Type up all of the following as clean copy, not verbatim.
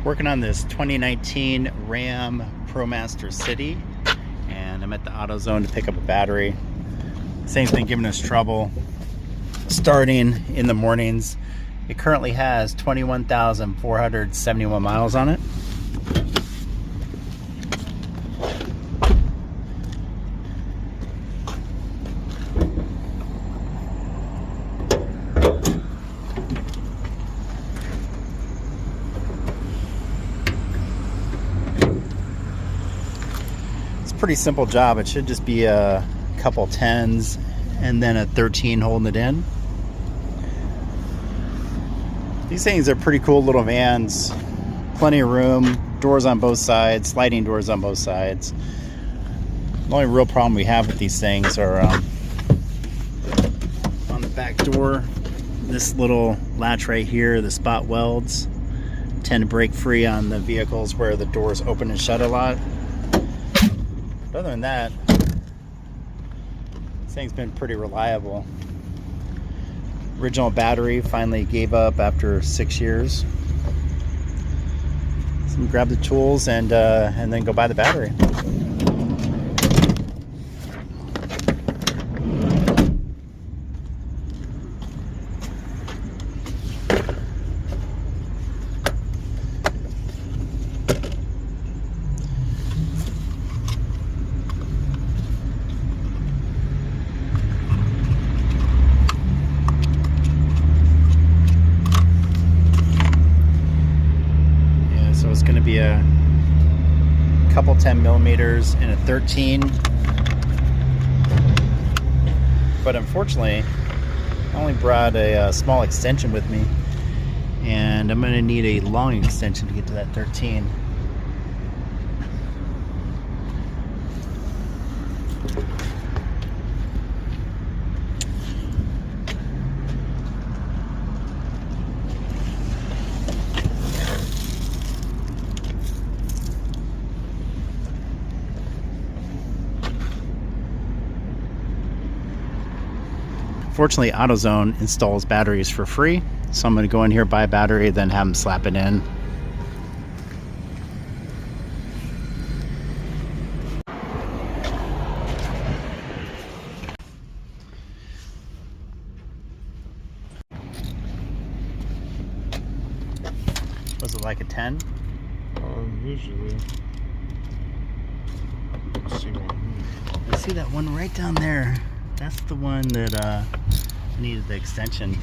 Working on this 2019 Ram ProMaster City, and I'm at the AutoZone to pick up a battery. This thing's been giving us trouble starting in the mornings. It currently has 21,471 miles on it. Pretty simple job. It should just be a couple 10s and then a 13 holding it in. These things are pretty cool little vans, plenty of room, doors on both sides, sliding doors on both sides. The only real problem we have with these things are on the back door. This little latch right here, the spot welds tend to break free on the vehicles where the doors open and shut a lot. But other than that, this thing's been pretty reliable. Original battery finally gave up after 6 years. So I'm gonna grab the tools and then go buy the battery. So it's going to be a couple 10 millimeters and a 13, but unfortunately I only brought a small extension with me, and I'm going to need a long extension to get to that 13. Fortunately, AutoZone installs batteries for free, so I'm going to go in here, buy a battery, then have them slap it in. Was it like a 10? Usually. Let's see one. I see that one right down there. That's the one that needed the extension.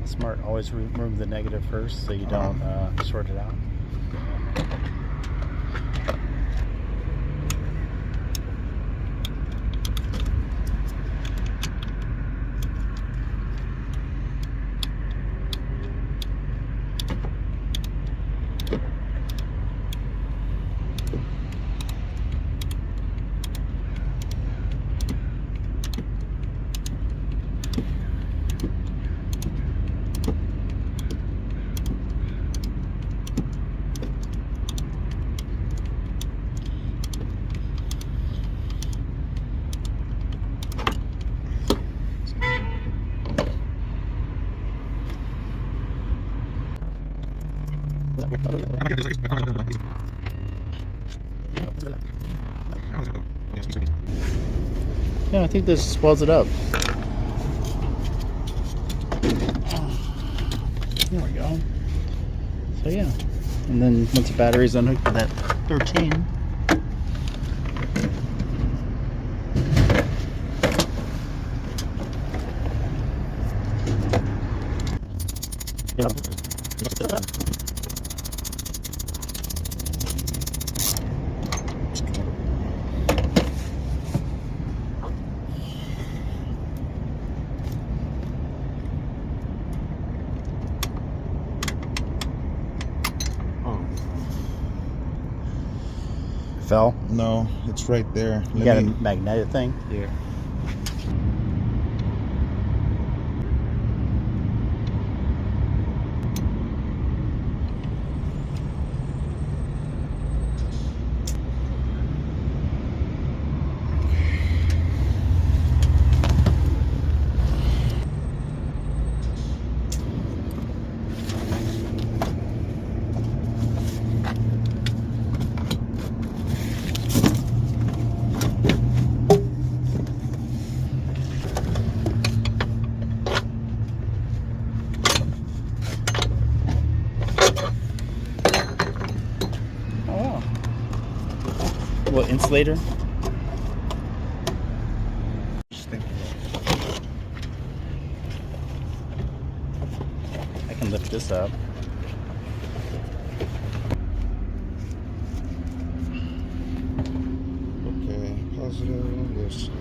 Smart, always remove the negative first so you don't short it out. Yeah, I think this swells it up. There we go. So yeah, and then once the battery's unhooked to that 13, fell. No, it's right there. You got a magnetic thing? Yeah. weeks later. Just think I can lift this up. okay, positive on this side.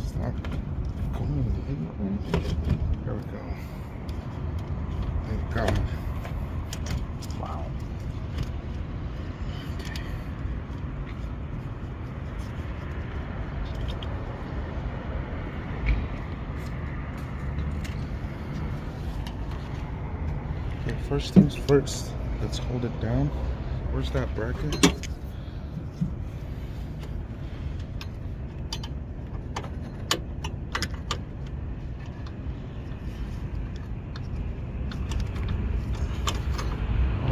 Stop going anywhere. Here we go. Thank God. Wow. Okay, first things first. Let's hold it down. Where's that bracket?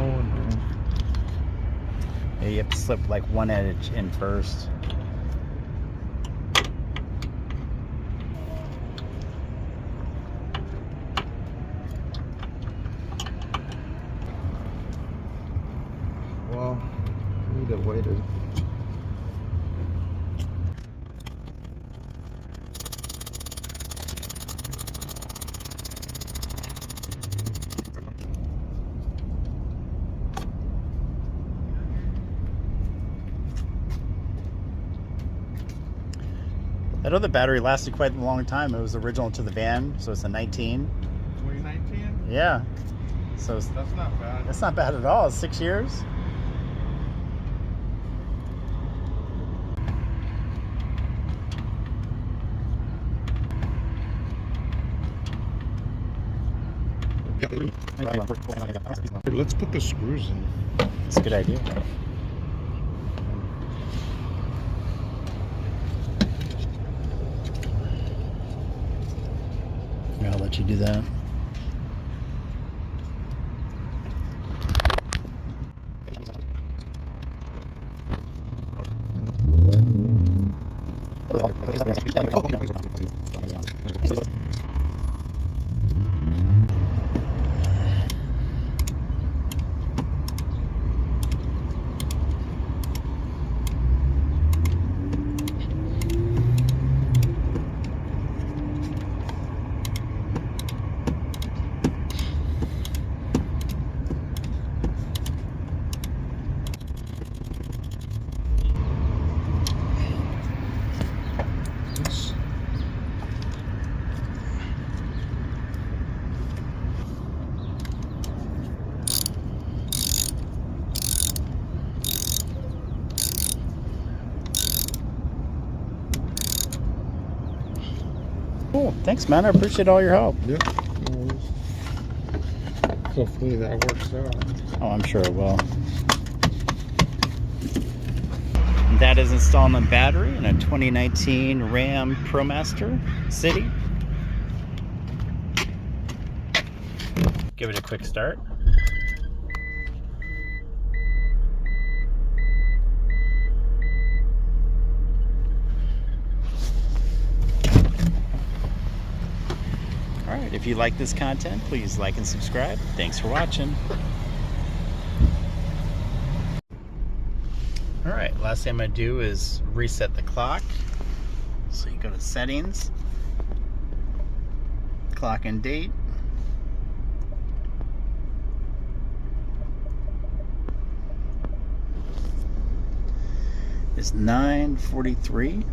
Oh no. Yeah, you have to slip like one edge in first. Well, we need to wait it. That other battery lasted quite a long time. It was original to the van, so it's a 19. 2019? Yeah. So That's not bad. that's not bad at all. It's 6 years. Let's put the screws in. It's a good idea. Yeah, I'll let you do that. This. Cool. Thanks, man. I appreciate all your help. Yep. No worries. Hopefully that works out. Oh, I'm sure it will. That is installing a battery in a 2019 Ram ProMaster City. Give it a quick start. Alright, if you like this content, please like and subscribe. Thanks for watching. Alright, last thing I'm going to do is reset the clock. So you go to settings, clock and date. It's 9:43.